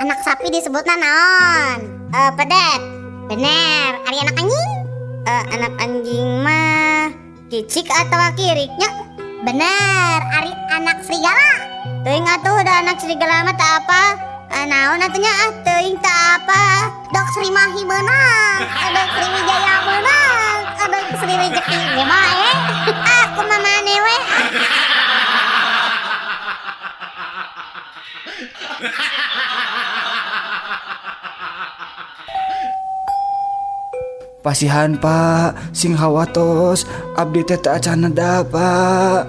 anak sapi disebutna naon? Pedet. Bener. Ari anak anjing? Anak anjing mah kicik atau kiriknya? Bener. Ari anak serigala. Teuing atuh da anak serigala mah tak apa. Naon atunya teuing tak apa. Dok Sri Mahi menang. Dok Sri Wijaya menang. Dok Sri Rezeki ge mah Aku mah maneh we. Pasihan Pak, sing hawatos abdi teh teu acan neda Pak.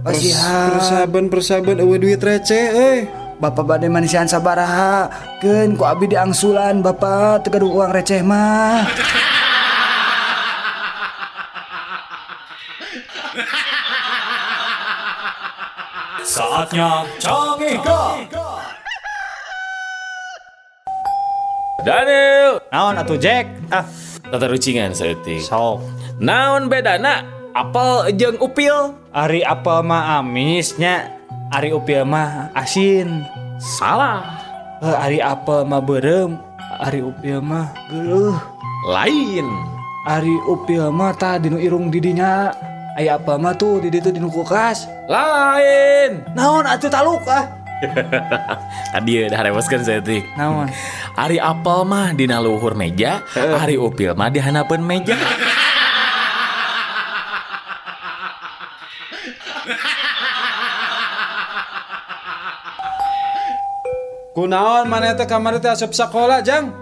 Pasihan. Persaban eueuh duit receh Bapak bade manisian sabaraha? Keun ku abdi diangsulan Bapak teu gaduh uang receh mah. Saatnya canggih Daniel. Naon atuh Jack? Tata rucingan seeutik. Sok. Naon bedana apel jeung upil? Ari apel mah amisnya, ari upil mah asin. Salah. Ari apel mah beureum, ari upil mah geuleuh. Lain. Ari upil mah tah dinu irung didinya. Aya apel mah tuh di ditu dinu kulkas. Lain. Naon atuh taluk Adieu dah reweskeun seeutik. Naon? Ari apel mah dina luhur meja, ari upil mah di hanapeun meja. kunaon maneh teh kamari teh asup sakola Jang?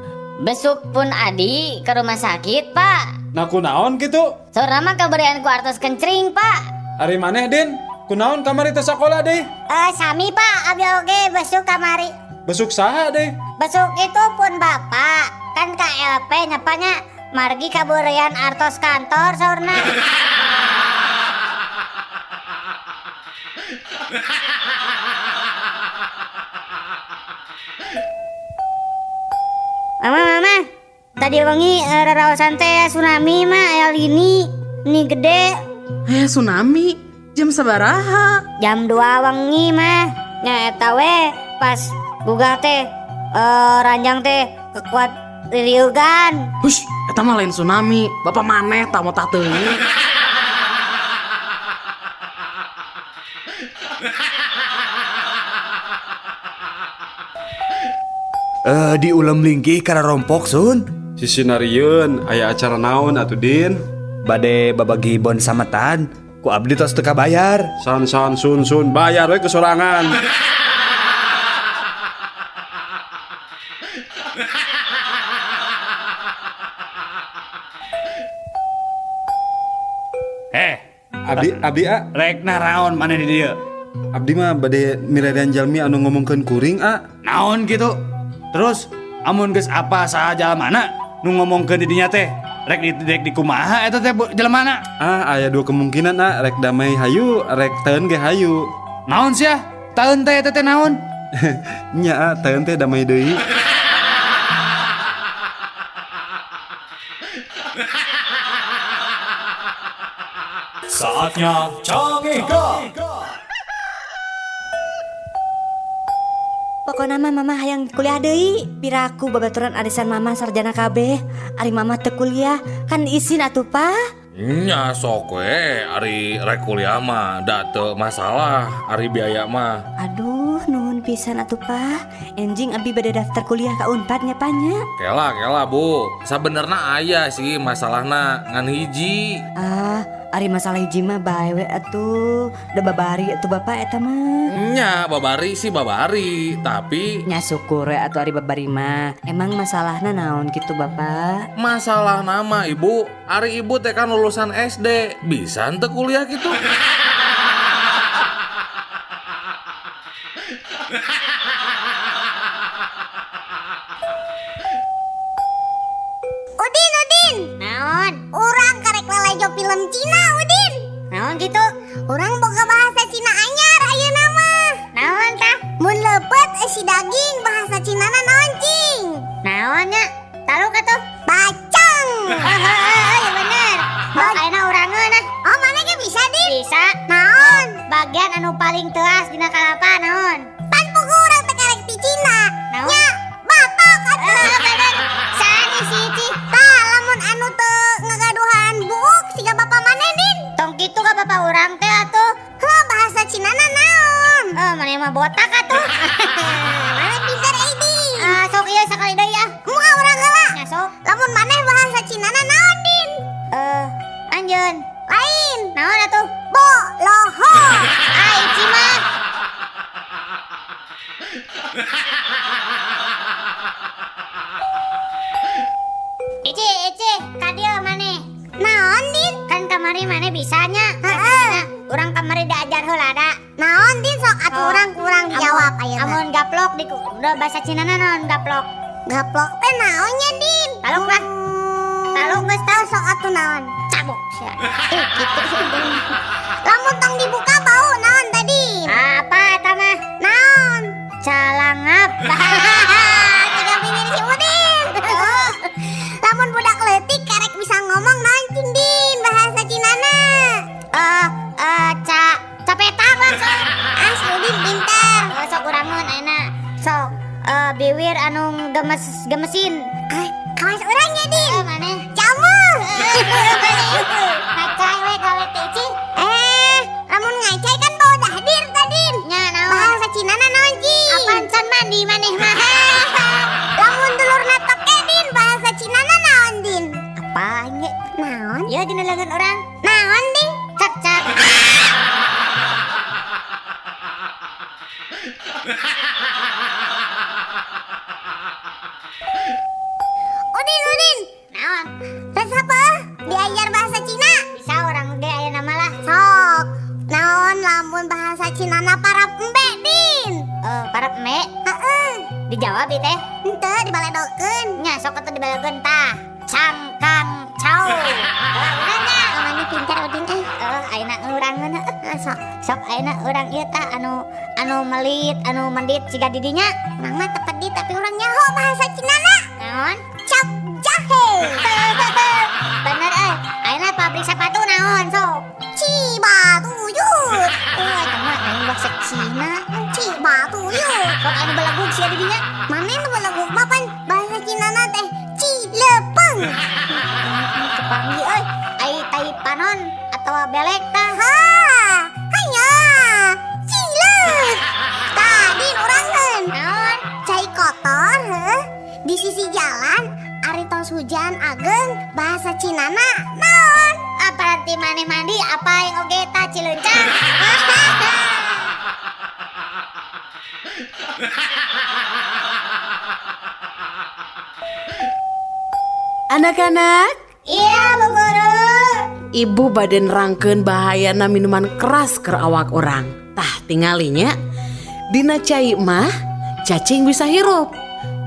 Besuk pun Adi ke rumah sakit, Pak. Nah kunaon gitu? Saurna mah kabarian ku artos kencring, Pak. Ari maneh Din? Kunaon kamari teh sakola deh? Sami, Pak. Abi oge besuk kamari. Besuk saha deh? Besuk itu pun Bapak. Kan KLP nyapanya margi kabarian artos kantor saurna. Mama, tadi wengi raraosan teh tsunami mah aya lini gede. Tsunami? Jam sabaraha? Jam 2 wengi mah. Nya eta we pas gugah teh ranjang teh kekuat ririugan. Hush, eta mah lain tsunami. Bapak maneh tamu tak teuing. Diulam linggih karena rompok sun. Si Sinarieun aya acara naon atuh Din? Bade babagi bon sametan. Ku abdi tos teu kabayar. San sun bayar we kesorangan. Abdi Rek naraon maneh di dieu? abdi mah bade miredan jalmi anu ngomongkeun kuring Naon gitu? Terus amun geus apa saha jalemana nu ngomongkeun di dinya teh? Rek di kumaha eta teh jalemana? aya dua kemungkinan rek damai hayu, rek teun ge hayu. Naon sia? Taeun teh eta teh naon? Nya teun teh damai deui. Saatnya canggih Pokokna mah mama hayang kuliah deui. Piraku babaturan arisan mama sarjana kabeh. Ari mama teu kuliah kan izin atuh Pak. Nya sok we ari rek kuliah mah da teu masalah ari biaya mah. Aduh nuhun pisan atuh Pak. Enjing abi bade daftar kuliah ka Unpad nya Panya. Kela Bu, sabenerna aya sih masalahna ngan hiji. Ari masalah hiji mah bae we atuh. Da babari atuh Bapak eta mah. Nya babari sih babari, tapi Nya syukur we atuh ari babari mah. Emang masalahna naon gitu Bapak? masalah nama Ibu, ari Ibu teh kan lulusan SD, bisa ente kuliah gitu. Udin. Naon? Urang karek lelejo film Cina, Udin. Naon gitu? Urang boga bahasa Cina anyar ayeuna mah. Naon tah? Mun leupet si daging bahasa Cinana naon cing? Naonnya? Taluk atuh? Bacang. Iya bener. Ayeuna urangeun Oh, mana ge bisa, Din? Bisa. Naon? Bagian anu paling teuas dina kalapa naon? Pan pugu urang teh karek ti Cina. Naon? Nya, Mana pintar ini? Sok ieu sakali deui ah. Moal urang heula. Ya sok. Lamun maneh bahasa Cinana naon din? Anjeun. Lain. Naon atuh? Bolohho. Ai cimah. Ece, kadieu maneh. Naon din? Kan kamari maneh bisanya. Heeh. Urang kamari diajar heula da. Naon din sok atuh urang kurang dijawab ayeuna. Amun gaplok di bahasa Cinana naon gaplok? Gaplok teh naon nya din? Taluk lah. Taluk geus tau sok atuh naon? Cabok sia. Gitu. Lamun tong dibuka bau naon tadi? Apa eta mah? Naon? Calangap. Tiga bibir si Udin. Lamun budak leutik karek bisa ngomong naon cing din bahasa Cinana. Capetak lah sok. Si Udin pintar. Sok urangeun ayeuna. Sok biwir anu gemesin. Kawas urang nya din. Maneh? Jamu. Ngacai we gawe teh Ci. Lamun ngacai kan bau dahdir tadin. Nya naon? Bahasa Cinana naon Ci? Apaan can mandi maneh mah? Lamun dulurna toke din bahasa Cinana naon din? Apa nya? Naon? Ya dina leungeun urang. Naon din? Cak. Udin. Naon? Res apa? Diajar bahasa Cina? Bisa orang ge aya nama lah. Sok. Naon lamun bahasa Cinana para embe din? Para embe? Heeh. Dijawab ieu teh? Henteu dibaledokeun. Nya sok atuh dibaledokeun tah. Cangkang cau. Urangnya maneh pintar Udin ayeuna ngurangeun sok ayeuna urang ieu tah anu melit anu mendit siga didinya. Urang mah teu pedit tapi urang nyaho bahasa Cinana. Naon? Cap jahe. Bener ayeuna pabrik sepatu naon sok? Cibatuyut. Eta mah lain bahasa Cina. Cibatuyut. Sok anu balagug sia didinya. Maneh nu balagug mah pan bahasa Cinana teh Cilepeng. Kepanggih ai tai panon atau belek tah. Hanya cileuk. Tadi urangkeun. Naon? Cai kotor di sisi jalan ari tos hujan ageng bahasa Cinana naon? Berarti maneh mandi apa yang oge tah cileuncang. Anak-anak, Iya Bu Guru. ibu badan rangkeun bahayana minuman keras ke awak orang. Tah tingalinya dina cai mah cacing bisa hirup.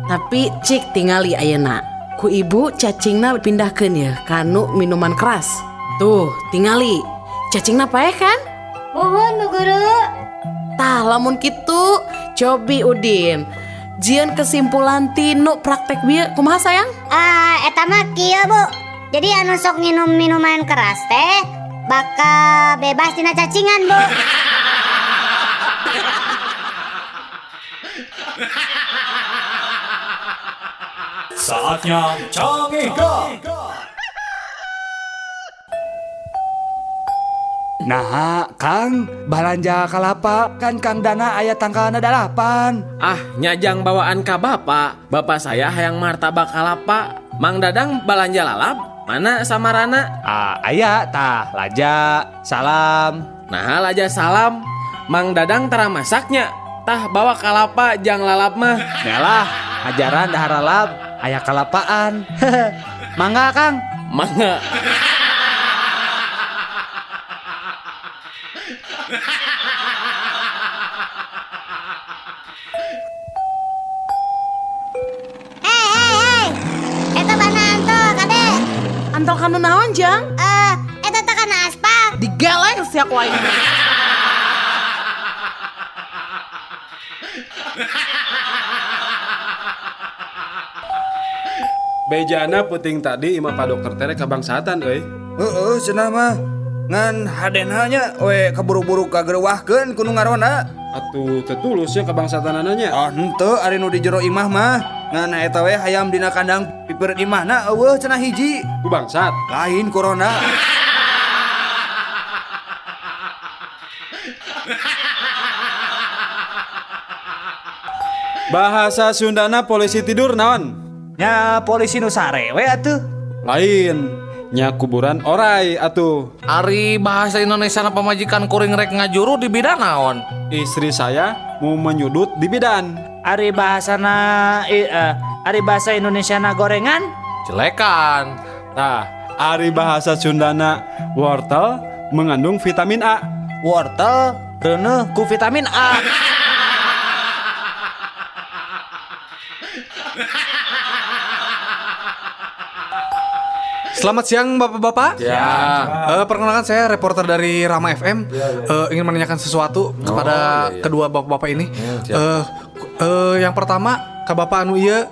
Tapi cik tingali ayeuna ku ibu cacingna pindahkeun ya kanu minuman keras. Tuh tingali cacingna paeh kan? Mohon Bu Guru. Tah lamun kitu cobi Udin. Jian kesimpulan tinu praktek bieu kumaha sayang? Eta mah kieu Bu. Jadi anu sok nginum minuman keras teh bakal bebas dina cacingan Bu. Saatnya canggih gak? Nah, Kang, balanja kalapa kan Kang Dana aya tangkalna 8. Ah, nyajang bawaan ka bapak. Bapak saya hayang martabak kalapa. Mang Dadang balanja lalap. Mana samarana? Aya tah laja, salam. Nah, laja salam. Mang Dadang tara masaknya. Tah bawa kalapa jang lalap mah. Yalah, ajaran dahar lalap, aya kalapaan. Mangga Kang. Mangga. Hei, eta banaan tuh kade. Antol kanu naon jang? Eta teh kana aspal. Digeleng sia ku aing. Bejana puting tadi imah Pak Dokter tere kabangsatan euy. Cenah mah ngan hadenanya we kaburu-buru kagerewahkeun kudu ngarona. Atuh tetulusnya kabangsatan ananya. Henteu ari nu di jero imah mah ngan eta we hayam dina kandang pipeut imahna eueuh cenah hiji. Ku bangsat. Lain corona. Bahasa Sundana polisi tidur naon? Nya polisi nu sarewe atuh. Lain. Nya kuburan orai atuh. Ari bahasa Indonesia na pamajikan kuring rek ngajuru di bidang naon? Istri saya mau menyudut di bidan. Ari bahasa Indonesia na gorengan. Jelekan. Nah, ari bahasa Sundana wortel mengandung vitamin A. Wortel reuneuh ku vitamin A. Selamat siang bapak-bapak. Ya. Perkenalkan saya reporter dari Rama FM. Ingin menanyakan sesuatu kepada kedua bapak-bapak ini. Yang pertama, ka bapak anu ieu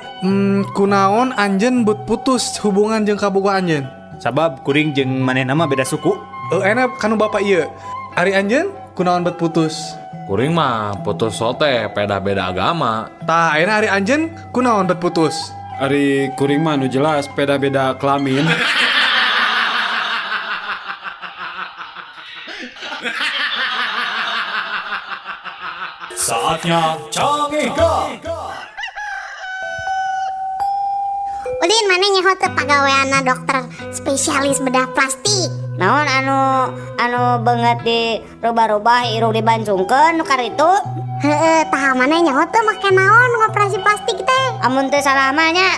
kunaon anjeun bet putus hubungan jeung kaboga anjeun? Sabab kuring jeung manehna mah beda suku. Enak kanu bapak ieu. Ari anjeun kunaon bet putus? Kuring mah putus sote beda-beda agama. Tah ayeuna ari anjeun kunaon bet putus? Ari kuring mah nu jelas beda-beda kelamin. Saatnya canggih. Ulin mana nyaho teu pagaweana dokter spesialis bedah plastik. Naon anu banget di robah-robah irung dibancungkeun nu karitu? Heeh, tah mana nyaho teu make naon ngoperasi plastik teh? Amun teu salah mah nya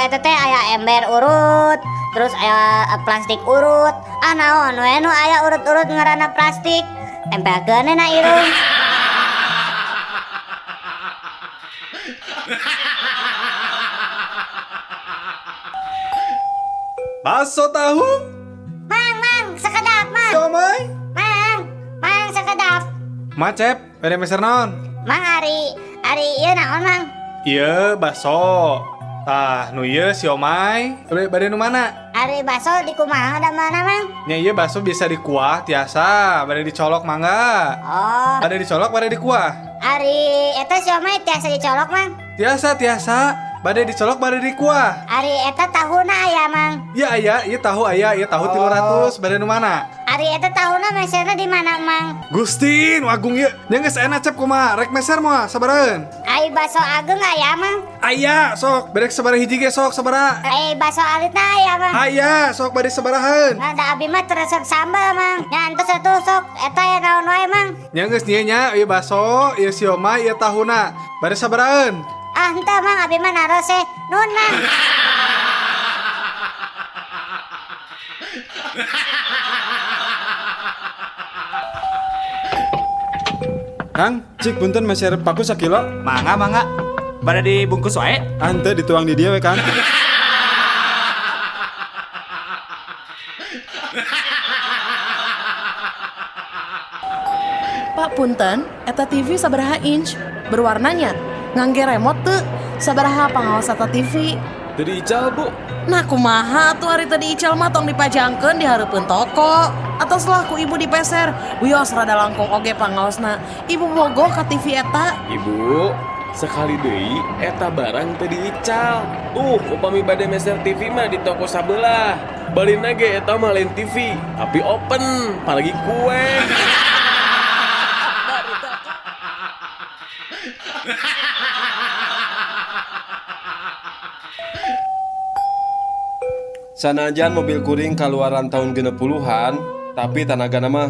eta teh aya ember urut, terus aya plastik urut. Ah naon we nu aya urut-urut ngaranna plastik? Tempelkeun na irung. Bakso tahu? Mang, sekedap, Mang. Siomay? Mang, sekedap. Macep, beda meser naon? Mang Ari ieu naon, Mang? Iya, bakso. Tah, nu ieu siomay. Bade nu mana? Ari baso di kumaha da mana, Mang? Nya ieu bakso bisa dikuah tiasa, bade dicolok mangga. Oh, Bade dicolok, bade dikuah. Ari eta siomay tiasa dicolok, Mang. Tiasa. Bade dicolok, bade dikuah. Ari eta tahuna aya, Mang. Iya tahu 300. Bade nu mana? Ari eta tahuna meserna di mana, Mang? Gustin, wagung ieu. Nya geus enak cep kumaha, rek meser moal sabareun. Ai baso ageng aya, Mang. Aya, sok, bade sabaraha hiji ge sok sabaraha. Ai baso alitna aya, Mang. Aya, sok bade sabaraheun. Nah, da abi mah teu resep sambal, Mang. Nya antos atuh sok eta ya naon wae, Mang. Nya geus nya ieu bakso, ieu siomay, ieu tahuna. Bade sabaraheun. Ah, henteu, Mang, abi mah naros nun, Mang. Kang, cik punten meser paku sakilo. Mangga. Bade dibungkus wae. Ante dituang di dia we, Kang. Pak punten, eta TV sabaraha inch? Berwarnanya? Ngangge remote teu? Sabaraha pangaos eta TV? Tadi ical, Bu. Nah kumaha tuh hari tadi ical mah tong dipajangkeun di hareupeun toko. Atas lah ku ibu dipeser. Wios rada langkung oge pangaosna. Ibu bogoh ka TV eta. Ibu, sekali deui eta barang tadi ical. Upami bade meser TV mah di toko sabelah. Balina ge eta mah lain TV, tapi open, apalagi kue. Sanajan mobil kuring kaluaran tahun 60-an, tapi tanaga nama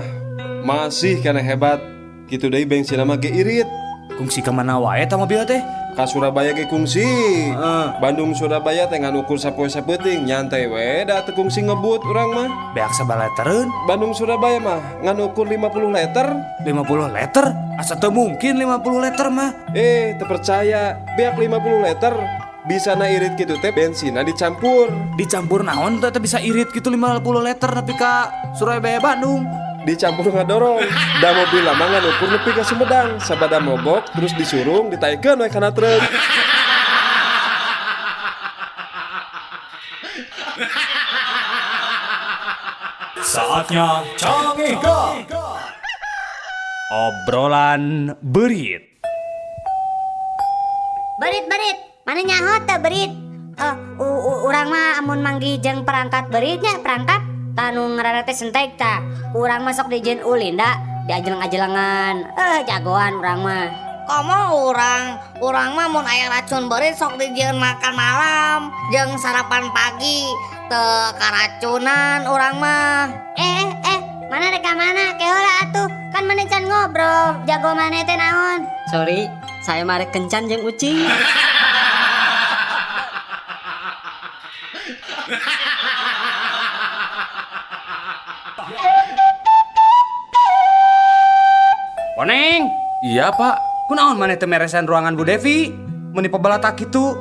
masih kena hebat. Kitu deui bensin mah ge irit. Kungsi ke mana wae ta mobil teh? Ka Surabaya ge kungsi. Bandung Surabaya teh ngan ukur sapoe sapeuting, nyantai we da teu kungsi ngebut urang mah. Beak sabaletereun? Bandung Surabaya mah ngan ukur 50 liter. 50 liter? Asa teu mungkin 50 liter mah. Teu percaya, beak 50 liter. Bisa na irit gitu teh bensina dicampur. Dicampur naon teh bisa irit gitu 50 liter nepi ka Surabaya Bandung. Dicampur ngadorong. Da mobil lama ngan ukur nepi ka Sumedang. Sabada mogok terus disurung ditaikeun we kana truk. Saatnya canggih. Obrolan berit. Berit. Mana nyaho teh berit? Urang mah amun manggi jeung perangkat beritnya perangkat tanu ngaranna teh sentek tah. Urang masuk dijieun ulin da diajeleng-ajelengan. Jagoan urang mah. komo orang mah mun aya racun beurit sok dijieun makan malam jeung sarapan pagi teu karacunan orang mah. Mana reka mana keola atuh kan mana can ngobrol jago mana teh naon. Sorry, saya mah rek kencan jeung ucing. Oneng, Iya pak. kunaon maneh teh meresan ruangan Bu Devi? Mun dipebalatak kitu.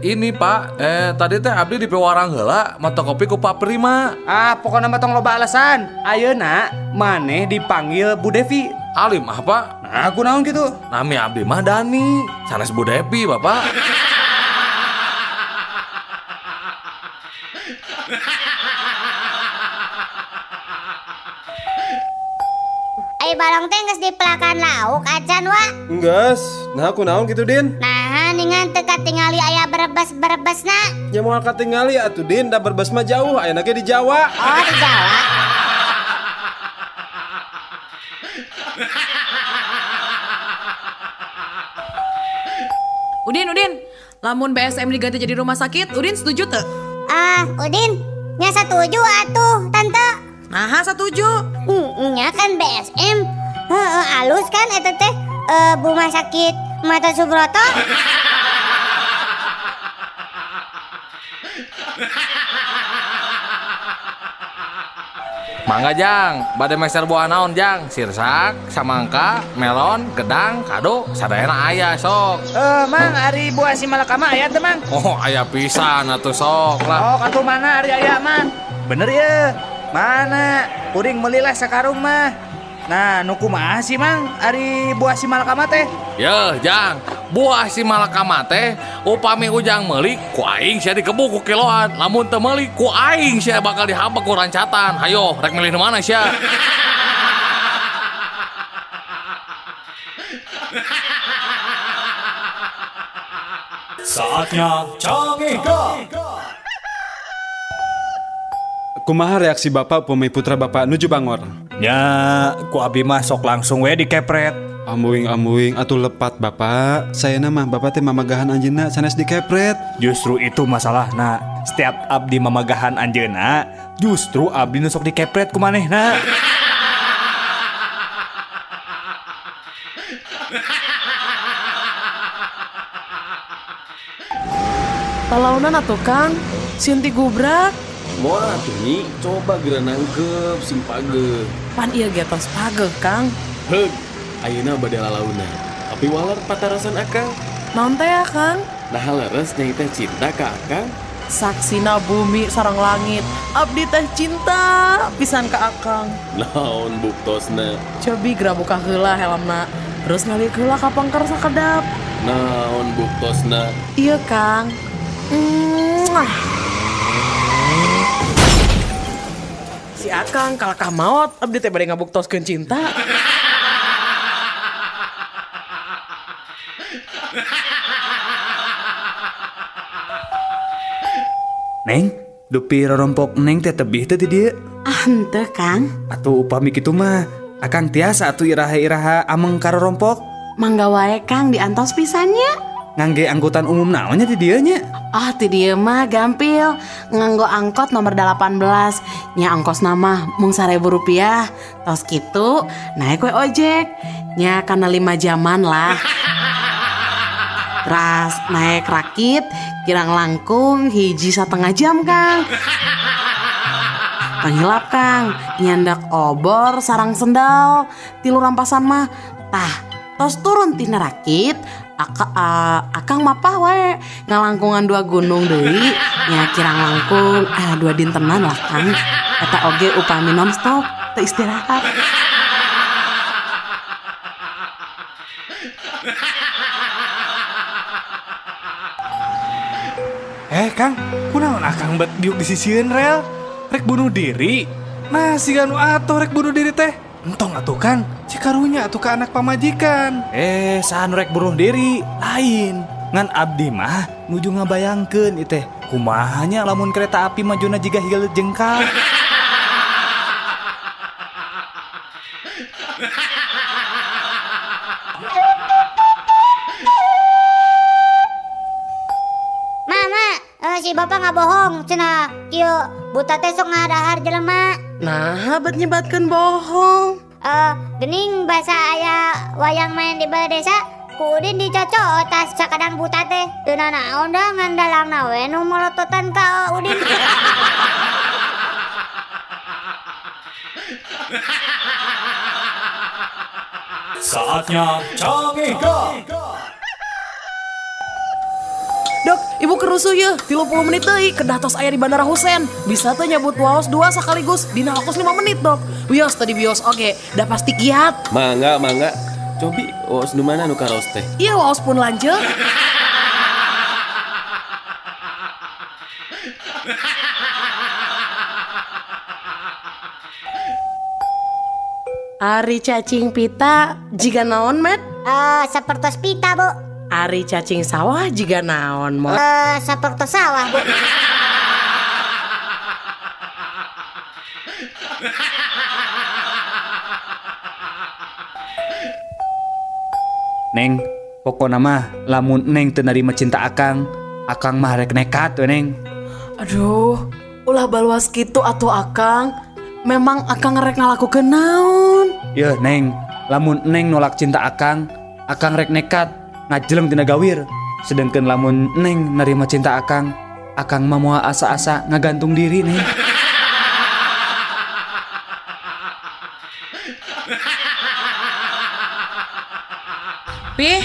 Ini pak. Tadi teh abdi di pewarang heula mata kopi ku Pak Prima. Pokoknya mah tong loba alasan. Ayeuna maneh dipanggil Bu Devi. Alim ah pak. Nah, kunaon kitu? Nami abdi mah Dani. Sanes Bu Devi bapak. Ai balong teh geus dipelakan lauk acan wa. Enggas. Nah aku naon gitu Din. Nah, ningan teu katingali aya berebes-berebesna. Ya mau katingali atuh Din, da berbes mah jauh, ayeuna ge di Jawa. Oh, di Jawa. Udin, lamun BSM diganti jadi rumah sakit, Udin setuju teu? Udin, nya setuju atuh, Tante. Nah, setuju. Nya kan BSM. Alus kan eta teh rumah sakit Mata Subroto. Mangga Jang, bade meser buah naon Jang? Sirsak, samangka, melon, gedang, kado, sadayana aya sok. Mang, ari buah si malakama aya teh, Mang? Oh, aya pisan atuh sok lah. Oh, katu mana ari aya, Mang? Bener ya? Mana? Kuring melilah sakarung mah. Nah, nu kumaha sih, Mang? Ari buah si malakama teh? Yeuh, Jang, buah si malakama teh upami ujang meuli ku aing sia dikebuk ku kiloan. Lamun teu meuli ku aing sia bakal dihabek ku rancatan. Hayo, rek milih nu mana sia? Saatnya Cangika. Kumaha reaksi Bapak upami putra Bapak nuju Bangor? Ya, ku abi mah sok langsung we dikepret. Amuing atuh lepat Bapak. Saya mah Bapak teh mamagahan anjeunna sanes dikepret. Justru itu masalahna. Setiap abdi mamagahan anjeunna, justru abdi nu sok dikepret ku manehna. Talaunan atuh Kang, Sinti gubrak. Moal atuh Nyi, coba geura nangkep sing pageuh. Pan ieu ge tos pageuh Kang. Heug, ayeuna bade lalauna. Tapi walar patarasan Akang. Naon teh ya Kang? Nah leres nyai teh cinta ka Akang. Saksina bumi sareng langit, abdi teh cinta pisan ka Akang. Naon buktosna? Cobi geura buka heula helmna, terus ngalik heula ka pangker sakedap. Naon buktosna? Iya Kang. Si Akang kalakah maot, abdi teh bade ngabuktoskeun cinta. Neng, dupi rorompok Neng teh tebih teh di dieu. Henteu Kang. Atuh upami kitu mah, akang tiasa atuh iraha-iraha ameng ka rorompok. Mangga wae Kang diantos pisannya. Ngangge angkutan umum naonnya di dieu nya? Ti dieu mah gampil. Nganggo angkot nomor 18. Nya ongkos nama mung Rp1.000. Tos kitu naik we ojek. Nya kana 5 jaman lah. Ras naik rakit kirang langkung 1,5 jam Kang. Panghilap Kang, nyandak obor sarang sendal. Tilu rampasan mah tah tos turun tina rakit. Akang mapah we ngalangkungan 2 gunung deui nya kirang langkung 2 dintenan lah Kang. Eta oge upami nonstop teu istirahat. Kang, kunaon akang bet diuk disisieun rel? Rek bunuh diri? Nah, si anu atuh rek bunuh diri teh. Entong atuh kan, cikarunya atuh ka anak pamajikan. Saan rek bunuh diri? Lain. Ngan abdi mah nuju ngabayangkeun ieu teh. Kumahanya lamun kereta api majuna jiga higel jengkal. si bapak nggak bohong, cina kieu buta teh sok ngadahar jelema. Nah, bet nyebatkeun bohong. Gening bahasa aya wayang main di balai desa, ku Udin dicocok tas sakadang buta teh. Teu naon da ngandalangna we nu melototan ka Udin. Saatnya canggih gak? Dok, ibu kerusuh ya 30 menit deui kedah tos aya di Bandara Husein. Bisa tuh nyabut waos 2 sekaligus dina waktu 5 menit, Dok. Wios tadi bios oke, dah pasti kiat. Mangga. Cobi, waos nu mana nu karos teh? Iya, waos pun lanjut. Ari cacing pita jiga naon, Met? Sapertos pita, Bu. Ari cacing sawah jiga naon, Mot? Sapertos sawah, Bu. Neng, pokoknya mah lamun Neng teu narima cinta Akang mah rek nekat we Neng. Aduh, ulah baluas gitu atuh Akang. Memang Akang rek ngalakukeun naon? Yeuh Neng, lamun Neng nolak cinta Akang rek nekat ngajeleng tina gawir. Sedangkan lamun Neng narima cinta Akang mah moal asa-asa ngagantung diri Neng. Pih,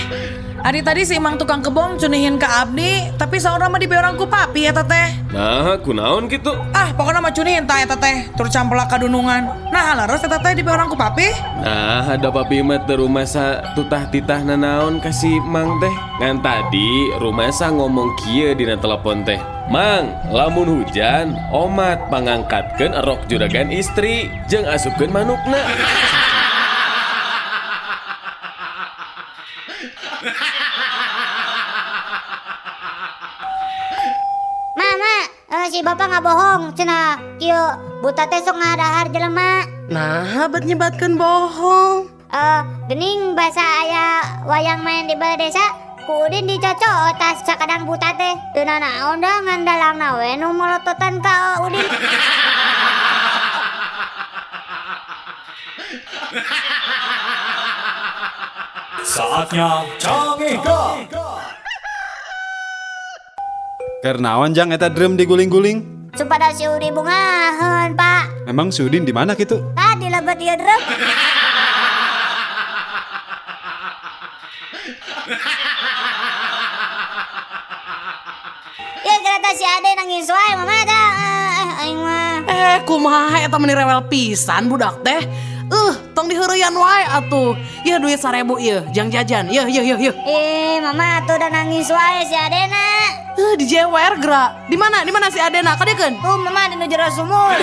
Adi tadi si Imang tukang kebom cunihin ke Abdi, tapi saurna mah dibeorang ku papi eta teh. Nah, kunaon gitu? Pokoknya mah cunihin ta eta teh, tur campelak kadunungan. Nah, laras eta teh dibeorang ku papi. Nah, ada papi mah teu rumasa tutah-titah nanaon kasih Mang teh. Ngan tadi rumasa ngomong kieu dina telepon teh. Mang, lamun hujan, omat pangangkatkeun erok juragan istri, jeung asupkeun manukna. Mama, si bapak nggak bohong, cina kieu buta teh sok ngadahar jelema. Nah, bet nyebatkeun bohong. Gening bahasa aya wayang main di balai desa, ku Udin dicocok tas sakadang buta teh. Teu naon da ngandalangna we nu melototan ka Udin. Saatnya canggih gak? Kernaon jang eta drum diguling-guling? Supada si Udin bungaheun, Pak. Memang si Udin di mana gitu? Tadi lebet ieu drum. Ya kereta si Ade nangis wae mama ada. Aing mah. Kumaha eta meni rewel pisan budak teh. Tong diheureyan wae atuh. Ya duit 1000 ieu, jang jajan. Yeuh. Mama tuh udah nangis wae si Adena. Dijewer gerak. Di mana si Adena? Kadekeun? Tuh mama di jero sumur.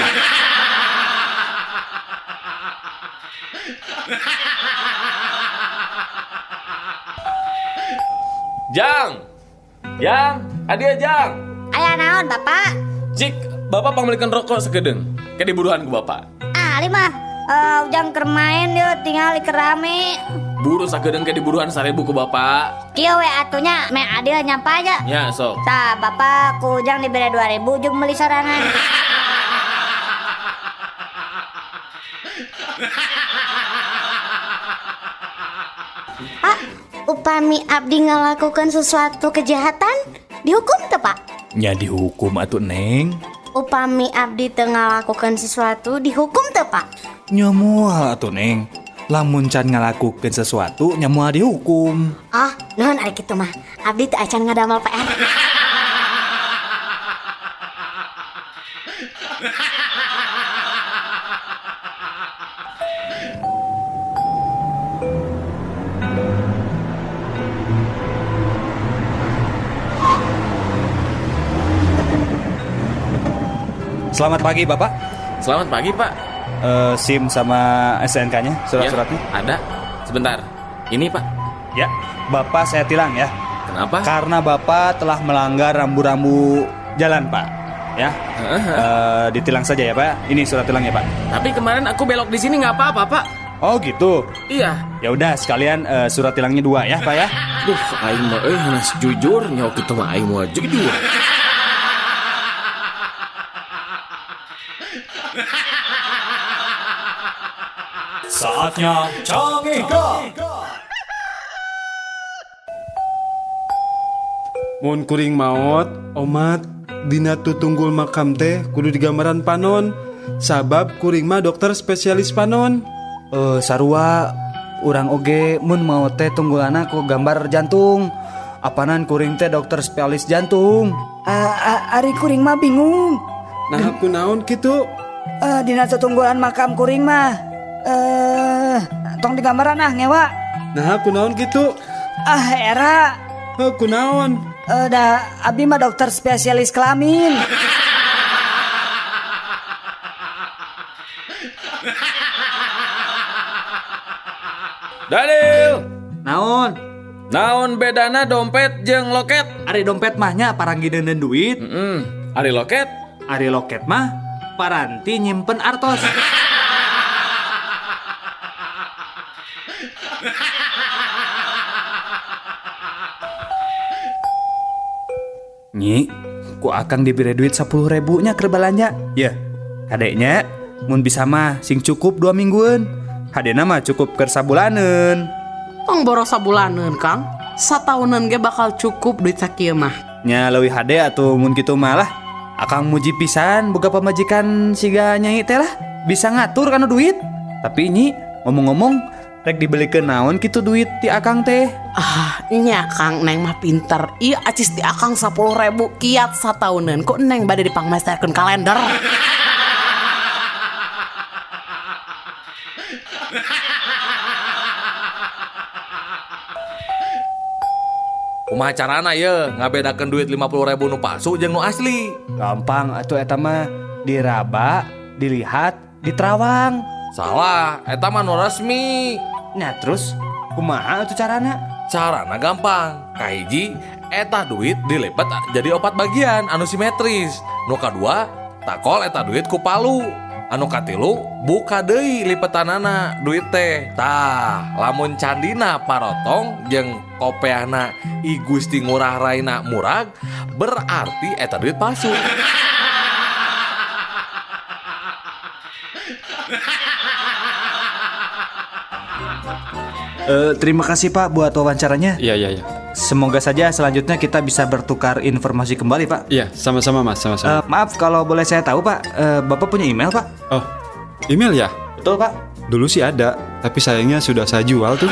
Jang, adia Jang. Aya naon, Bapak? Cik, Bapak pamilikeun rokok sakedeung. Ke diburuhan ku Bapak. Limah. Ujang keur main dia tinggal di kerame. Buru sakedeung ke diburuhan 1000 ku Bapak. Kieu we atunya me adil nyampa aja. Ya, sok. Tah, Bapak ku Ujang dibere 2000 jeung meuli sorangan. Pak, upami abdi ngalakukan sesuatu kejahatan, dihukum teu, Pak? Nya dihukum atuh Neng. Upami abdi teu ngalakukan sesuatu, dihukum teu, Pak? Nya moal atuh Neng. Lamun can ngalakukeun sesuatu nya moal dihukum. Naon ari kitu mah. Abdi teu acan ngadamel PR. Selamat pagi Bapak. Selamat pagi, Pak. SIM sama SNK-nya, surat-suratnya? Ya, ada. Sebentar. Ini, Pak. Ya, Bapak saya tilang ya. Kenapa? Karena Bapak telah melanggar rambu-rambu jalan, Pak. Ya, ditilang saja ya, Pak. Ini surat tilangnya, Pak. Tapi kemarin aku belok di sini nggak apa-apa, Pak. Oh gitu. Iya. Ya udah, sekalian surat tilangnya 2 ya, Pak ya. Duh, aing mah hanas jujur nyawa kitu mah aing mah jujur. Saatnya canggih gak? Mun kuring maot, omat dina tutunggul makam teh kudu digambaran panon. Sabab kuring mah dokter spesialis panon. Sarua urang oge mun mau teh tunggulana ku gambar jantung. Apanan kuring teh dokter spesialis jantung. Ari kuring mah bingung. Nah aku naon kitu? Dina tutunggulan makam kuring mah tong digambaran ngewa. Nah aku naon kitu? Era Aku naon? abdi mah dokter spesialis kelamin. Dalil. Naon? Naon bedana dompet jeung loket? Ari dompet mahnya paranggideun duit. Ari loket? Ari loket mah paranti nyimpen artos. Nyi, ku akang diberi duit 10.000 nya keur balanja. Ya, kadeknya mun bisa mah sing cukup 2 mingguan. Hadena mah cukup keur sabulaneun. Tong boros sabulaneun Kang. Satahunan ge bakal cukup duit sakieu mah. Nya leuwih hade atuh mun kitu mah lah. Akang muji pisan boga pamajikan siga nyai teh lah. Bisa ngatur kana duit. Tapi nyi, ngomong-ngomong rek dibelikeun naon kitu duit ti akang teh? Nya Kang, Neng mah pinter. Iya acis di akang 10.000 kiat satahunan. Kok Neng bade dipangmesterkeun kalender? Kumaha carana ye ngabedakeun duit 50.000 nu palsu jeung nu asli? Gampang atuh eta mah diraba, dilihat, diterawang. Salah, eta mah nu resmi. Nah terus kumaha atuh carana? Carana gampang. Kahiji eta duit dilipat jadi 4 bagian anu simetris. Nu kadua takol eta duit ku palu. Anu katilu buka deui lipetanana duit teh. Tah, lamun candina parotong jeung kopeahna I Gusti Ngurah Raina murag, berarti eta duit palsu. Terima kasih Pak buat wawancaranya. Iya. Semoga saja selanjutnya kita bisa bertukar informasi kembali Pak. Iya, sama-sama Mas, sama-sama. Maaf kalau boleh saya tahu Pak, Bapak punya email Pak? Oh, email ya? Betul Pak. Dulu sih ada, tapi sayangnya sudah saya jual tuh.